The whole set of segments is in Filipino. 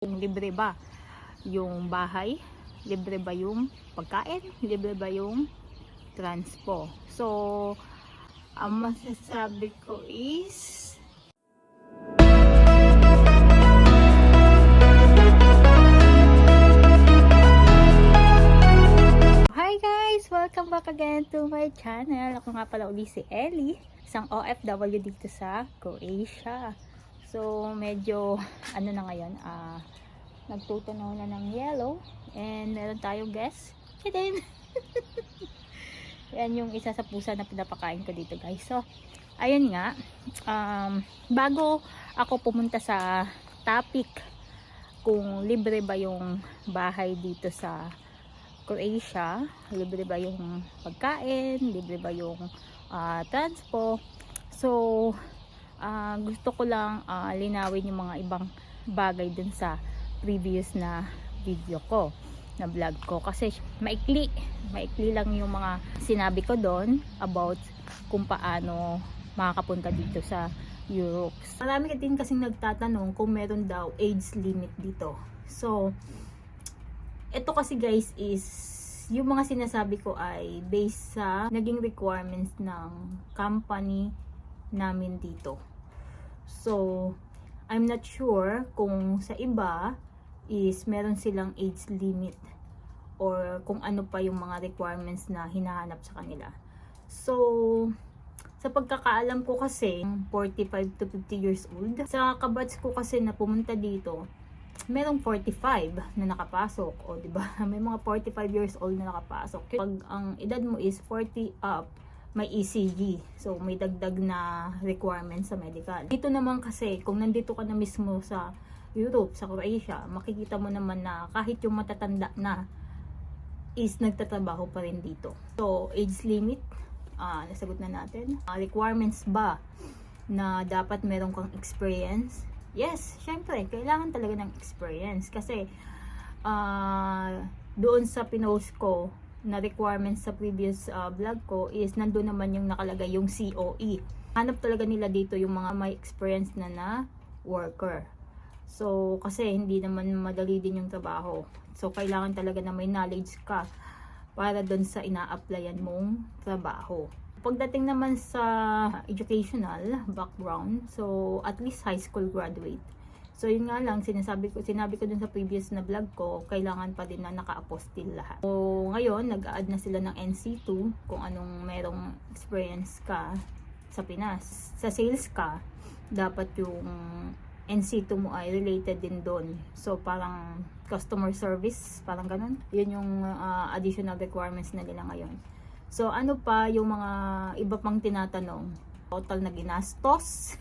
Kung libre ba yung bahay, libre ba yung pagkain, libre ba yung transpo. So, ang masasabi ko is hi guys! Welcome back again to my channel. Ako nga pala uli si Ellie, isang OFW dito sa Croatia. So, medyo ano na ngayon, nagtutunaw na ng yellow and meron tayong guest. Chidin! Yan yung isa sa pusa na pinapakain ko dito guys. So, ayun nga, bago ako pumunta sa topic kung libre ba yung bahay dito sa Croatia, libre ba yung pagkain, libre ba yung transpo. So, gusto ko lang linawin yung mga ibang bagay dun sa previous na video ko, na vlog ko, kasi maikli lang yung mga sinabi ko doon about kung paano makakapunta dito sa Europe. Marami din kasing nagtatanong kung meron daw age limit dito. So, ito kasi guys is yung mga sinasabi ko ay based sa naging requirements ng company namin dito. So, I'm not sure kung sa iba is meron silang age limit or kung ano pa yung mga requirements na hinahanap sa kanila. So, sa pagkakaalam ko kasi 45 to 50 years old. Sa kabatch ko kasi na pumunta dito, merong 45 na nakapasok, o di ba? May mga 45 years old na nakapasok. Pag ang edad mo is 40 up, may ECG. So, may dagdag na requirements sa medical. Dito naman kasi, kung nandito ka na mismo sa Europe, sa Croatia, makikita mo naman na kahit yung matatanda na is nagtatrabaho pa rin dito. So, age limit, nasagot na natin. Requirements ba na dapat meron kang experience? Yes, syempre, kailangan talaga ng experience. Kasi, doon sa pinost ko, na requirements sa previous vlog ko is nandun naman yung nakalagay yung COE. Hanap talaga nila dito yung mga may experience na worker. So, kasi hindi naman madali din yung trabaho. So, kailangan talaga na may knowledge ka para doon sa ina-applyan mong trabaho. Pagdating naman sa educational background, so at least high school graduate. So, yun nga lang, sinabi ko dun sa previous na vlog ko, kailangan pa din na naka-apostil lahat. So, ngayon, nag-a-add na sila ng NC2 kung anong merong experience ka sa Pinas. Sa sales ka, dapat yung NC2 mo ay related din doon. So, parang customer service, parang ganun. Yun yung additional requirements na nila ngayon. So, ano pa yung mga iba pang tinatanong? Total na ginastos.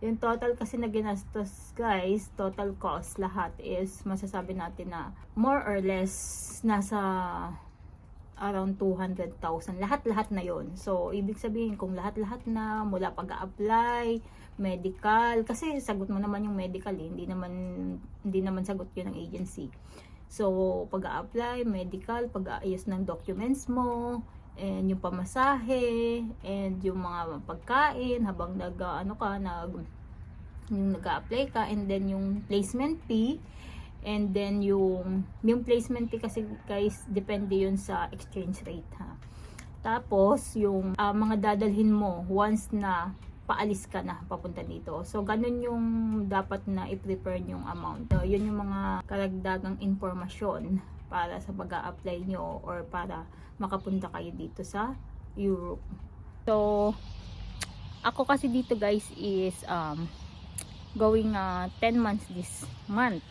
Yung total kasi na ginastos guys, total cost lahat is masasabi natin na more or less nasa around 200,000. Lahat-lahat na yon. So, ibig sabihin kung lahat-lahat na mula pag-a-apply, medical, kasi sagot mo naman yung medical hindi naman sagot yun ng agency. So, pag-a-apply, medical, pag-aayos ng documents mo, and yung pamasahe, and yung mga pagkain habang nag-apply ka, and then yung placement fee, and then yung placement fee kasi guys, depende yun sa exchange rate ha. Tapos, yung mga dadalhin mo once na paalis ka na papunta dito. So, ganun yung dapat na i-prepare yung amount. So, yun yung mga karagdagang informasyon para sa pag-a-apply nyo or para makapunta kayo dito sa Europe. So, ako kasi dito guys is going 10 months this month.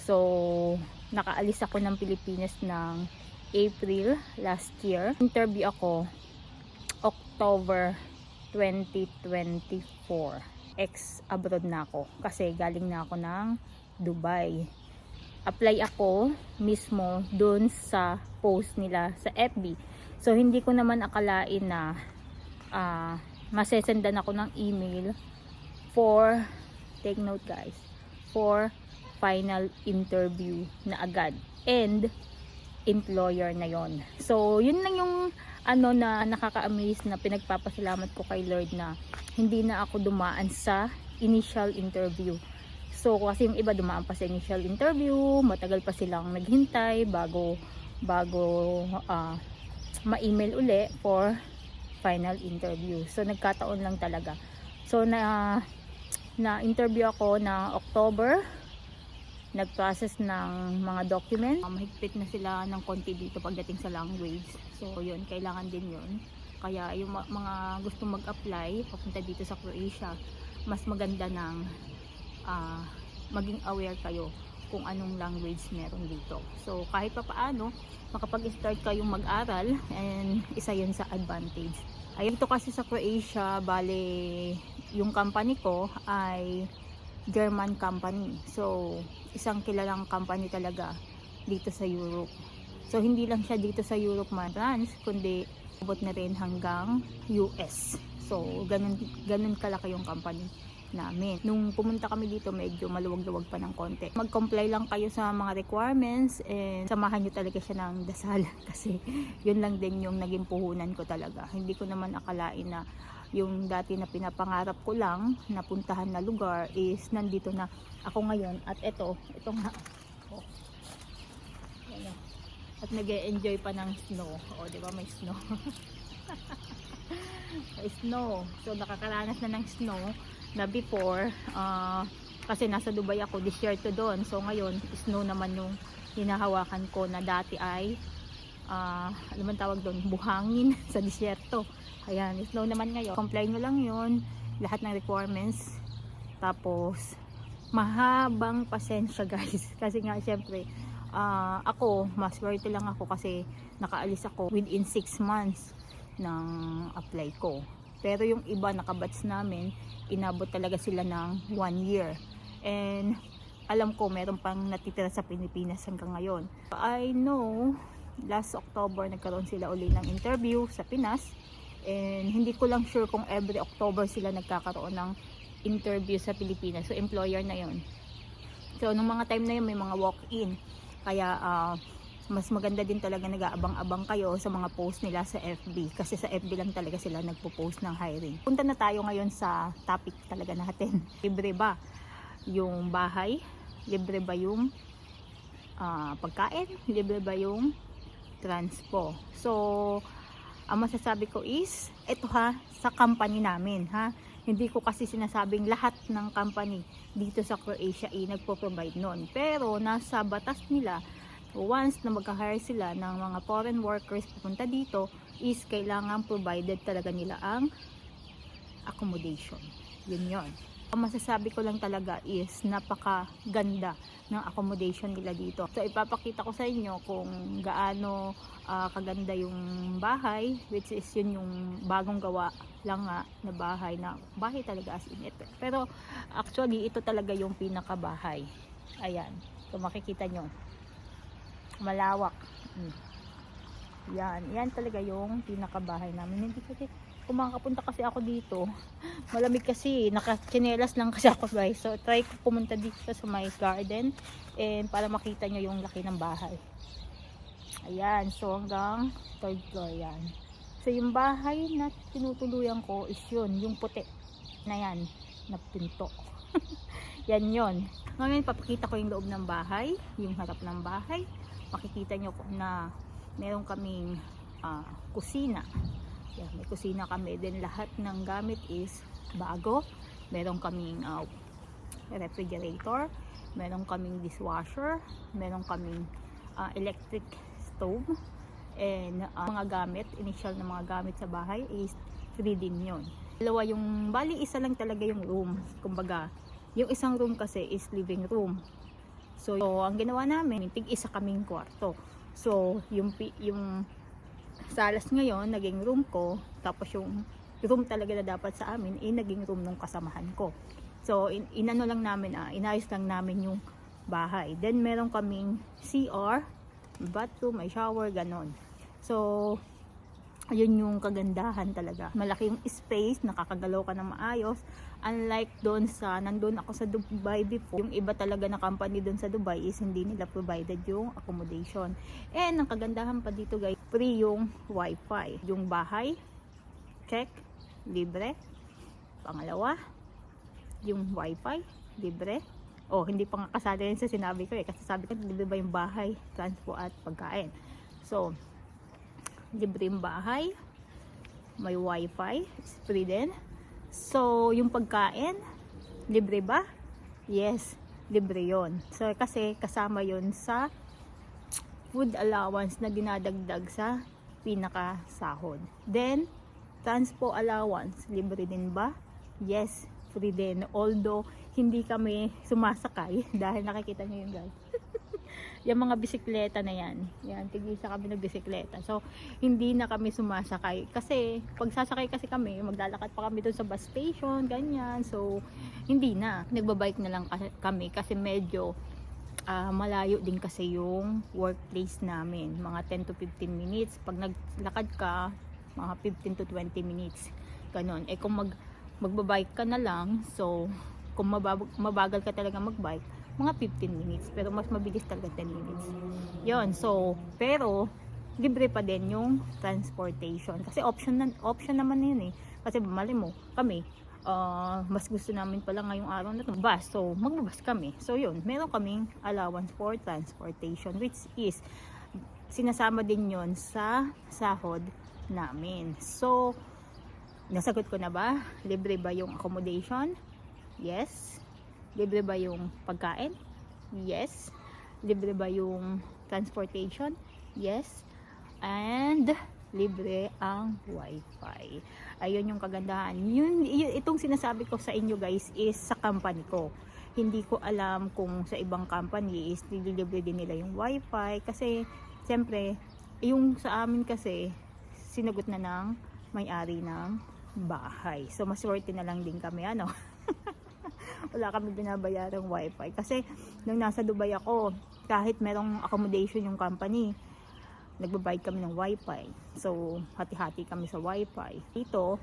So, nakaalis ako ng Pilipinas ng April last year. Interview ako October 2024. Ex-abroad na ako kasi galing na ako ng Dubai. Apply ako mismo dun sa post nila sa FB. So, hindi ko naman akalain na masesendan ako ng email for, take note guys, for final interview na agad. And, employer na yon. So, yun lang yung na nakaka-amaze na pinagpapasalamat ko kay Lord na hindi na ako dumaan sa initial interview. So kasi yung iba dumaan pa sa initial interview, matagal pa silang naghintay bago ma-email uli for final interview. So nagkataon lang talaga. So na interview ako na October, nag-process ng mga document. Mahigpit na sila ng konti dito pagdating sa language. So yun, kailangan din yun. Kaya yung mga gustong mag-apply papunta dito sa Croatia, mas maganda ng maging aware kayo kung anong language meron dito. So kahit pa paano makapag-start kayong mag-aral, and isa yun sa advantage. Ayun, ito kasi sa Croatia, bale yung company ko ay German company. So isang kilalang company talaga dito sa Europe. So hindi lang siya dito sa Europe branch, kundi abot na rin hanggang US. So ganun kalaki yung company namin. Nung pumunta kami dito, medyo maluwag-luwag pa ng konti. Mag-comply lang kayo sa mga requirements and samahan nyo talaga siya ng dasal kasi yun lang din yung naging puhunan ko talaga. Hindi ko naman akalain na yung dati na pinapangarap ko lang na puntahan na lugar is nandito na ako ngayon. At ito nga. Oh. At nag-e-enjoy pa ng snow. O, di ba may snow? May snow. So nakakaranas na ng snow na before, kasi nasa Dubai ako, disyerto doon. So ngayon, snow naman yung hinahawakan ko na dati ay ano man tawag doon, buhangin sa disyerto. Ayan, snow naman ngayon. Comply nyo lang yun, lahat ng requirements. Tapos mahabang pasensya guys, kasi nga syempre ako, maswerte lang ako kasi nakaalis ako within 6 months ng apply ko. Pero yung iba nakabatch namin, inabot talaga sila ng 1 year. And alam ko meron pang natitira sa Pilipinas hanggang ngayon. I know last October nagkaroon sila uli ng interview sa Pinas. And hindi ko lang sure kung every October sila nagkakaroon ng interview sa Pilipinas. So employer na yon. So nung mga time na yun may mga walk-in. Kaya mas maganda din talaga nag-aabang-abang kayo sa mga post nila sa FB. Kasi sa FB lang talaga sila nagpo-post ng hiring. Punta na tayo ngayon sa topic talaga natin. Libre ba yung bahay? Libre ba yung pagkain? Libre ba yung transpo? So, ang masasabi ko is, ito sa company namin Hindi ko kasi sinasabing lahat ng company dito sa Croatia nagpo-provide nun. Pero nasa batas nila, once na magka-hire sila ng mga foreign workers pupunta dito, is kailangan provided talaga nila ang accommodation. Yun. Ang masasabi ko lang talaga is napakaganda ng accommodation nila dito. So ipapakita ko sa inyo kung gaano kaganda yung bahay, which is yun yung bagong gawa lang na bahay talaga as in ito. Pero actually ito talaga yung pinakabahay. Ayan. So makikita nyo. Malawak. Yan talaga yung pinakabahay namin. Hindi kasi kung makakapunta kasi ako dito, malamig kasi, nakachinelas lang kasi ako guys. So try ko pumunta dito sa my garden and para makita nyo yung laki ng bahay. Ayan, so hanggang 3rd floor yan. So yung bahay na tinutuluyan ko is yun, yung puti na yan, na pinto. Yan yun. Ngayon papakita ko yung loob ng bahay, yung harap ng bahay. Makikita nyo na meron kaming kusina. Yan, may kusina kami. Then lahat ng gamit is bago. Meron kaming refrigerator, meron kaming dishwasher, meron kaming electric stove, and mga gamit, initial na mga gamit sa bahay is free din yun. Dalawa yung, bali isa lang talaga yung room. Kumbaga, yung isang room kasi is living room. So ang ginawa namin, tig-isa kaming kwarto. So yung salas ngayon naging room ko, tapos yung room talaga na dapat sa amin naging room ng kasamahan ko. So inano lang namin, inayos lang namin yung bahay. Then meron kaming CR, bathroom, may shower, ganon. So ayun yung kagandahan talaga. Malaki yung space, nakakagalaw ka ng maayos. Unlike doon nandun ako sa Dubai before, yung iba talaga na company doon sa Dubai is hindi nila provided yung accommodation. And ang kagandahan pa dito guys, free yung wifi. Yung bahay, check, libre. Pangalawa, yung wifi, libre. Oh, hindi pa nga kasali yun sa sinabi ko eh. Kasi sabi ko, libre ba yung bahay, transport at pagkain. So, libre yung bahay, may wifi, free din. So, yung pagkain, libre ba? Yes, libre yon. So, kasi kasama yon sa food allowance na dinadagdag sa pinakasahod. Then, transport allowance, libre din ba? Yes, free din. Although, hindi kami sumasakay dahil nakikita nyo yung guys. Yung mga bisikleta na yan. Yan, tigisa kami ng bisikleta. So, hindi na kami sumasakay. Kasi, pag sasakay kasi kami, maglalakad pa kami doon sa bus station, ganyan. So, hindi na. Nagbabike na lang kami kasi medyo malayo din kasi yung workplace namin. Mga 10 to 15 minutes. Pag naglakad ka, mga 15 to 20 minutes. Ganon. Eh, kung magbabike ka na lang, so, kung mabagal ka talaga magbike, mga 15 minutes, pero mas mabilis talaga 10 minutes. Yon, so, pero libre pa din yung transportation kasi option naman yun eh. Kasi mali mo, kami mas gusto namin pala ngayong araw na to bus, so magbabas kami. So yun, meron kaming allowance for transportation, which is sinasama din yon sa sahod namin. So, nasagot ko na ba? Libre ba yung accommodation? Yes. Libre ba yung pagkain? Yes. Libre ba yung transportation? Yes. And libre ang wifi. Ayun yung kagandahan. Itong sinasabi ko sa inyo guys is sa company ko. Hindi ko alam kung sa ibang company is nililibre din nila yung wifi. Kasi siyempre, yung sa amin kasi sinagot na ng may-ari ng bahay. So maswerte na lang din kami ano. Wala kami binabayarang wifi kasi nung nasa Dubai ako, kahit merong accommodation yung company, nagbabayad kami ng wifi. So hati-hati kami sa wifi. Dito,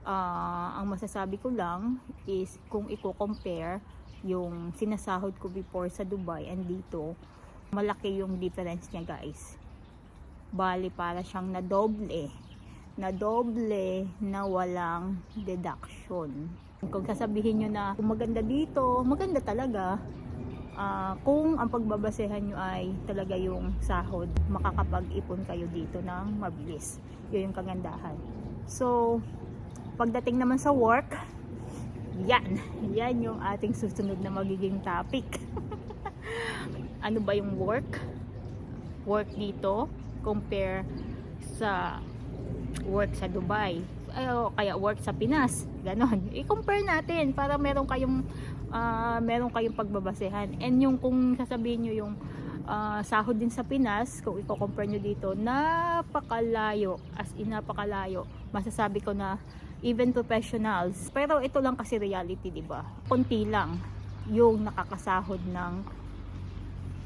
ang masasabi ko lang is kung i-compare yung sinasahod ko before sa Dubai and dito, malaki yung difference niya guys. Bali para siyang na doble na walang deduction. Kung sasabihin nyo na kung maganda dito, maganda talaga. Kung ang pagbabasehan nyo ay talaga yung sahod, makakapag-ipon kayo dito ng mabilis. Yun yung kagandahan. So, pagdating naman sa work, yan yung ating susunod na magiging topic. Ano ba yung work? Work dito compare sa work sa Dubai. Kaya work sa Pinas, ganon. I-compare natin para meron kayong pagbabasehan. And yung kung sasabihin nyo yung sahod din sa Pinas, kung i-compare nyo dito, napakalayo, as in napakalayo. Masasabi ko na even professionals. Pero ito lang kasi reality, di ba? Konti lang yung nakakasahod ng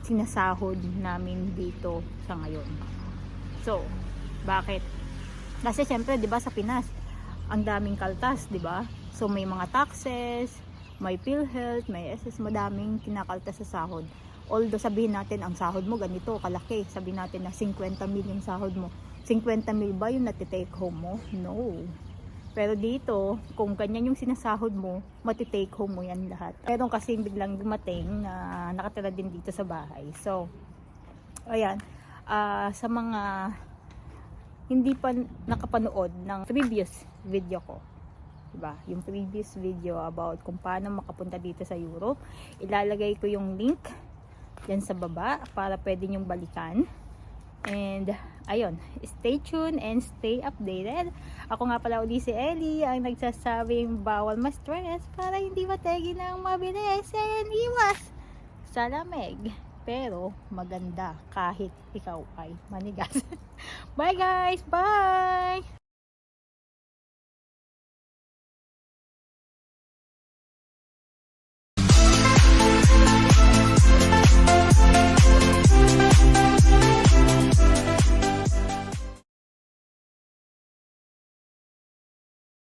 sinasahod namin dito sa ngayon. So, bakit? Kasi syempre, 'di ba, sa Pinas, ang daming kaltas, 'di ba? So may mga taxes, may PhilHealth, may SS, madaming kinakaltas sa sahod. Although sabihin natin ang sahod mo ganito kalaki, sabihin natin na 50 mil yung sahod mo. 50 mil ba yung nati-take home mo? No. Pero dito, kung ganyan yung sinasahod mo, mati-take home mo yan lahat. Meron kasi biglang dumating na nakatira din dito sa bahay. So, ayan, sa mga hindi pa nakapanood ng previous video ko, diba? Yung previous video about kung paano makapunta dito sa Europe, ilalagay ko yung link dyan sa baba para pwede nyong balikan. And ayun, stay tuned and stay updated. Ako nga pala uli si Ellie, ang nagsasabing bawal ma-stress para hindi mategi ng mabilis and iwas sa lamig. Pero maganda kahit ikaw ay manigas. Bye guys! Bye!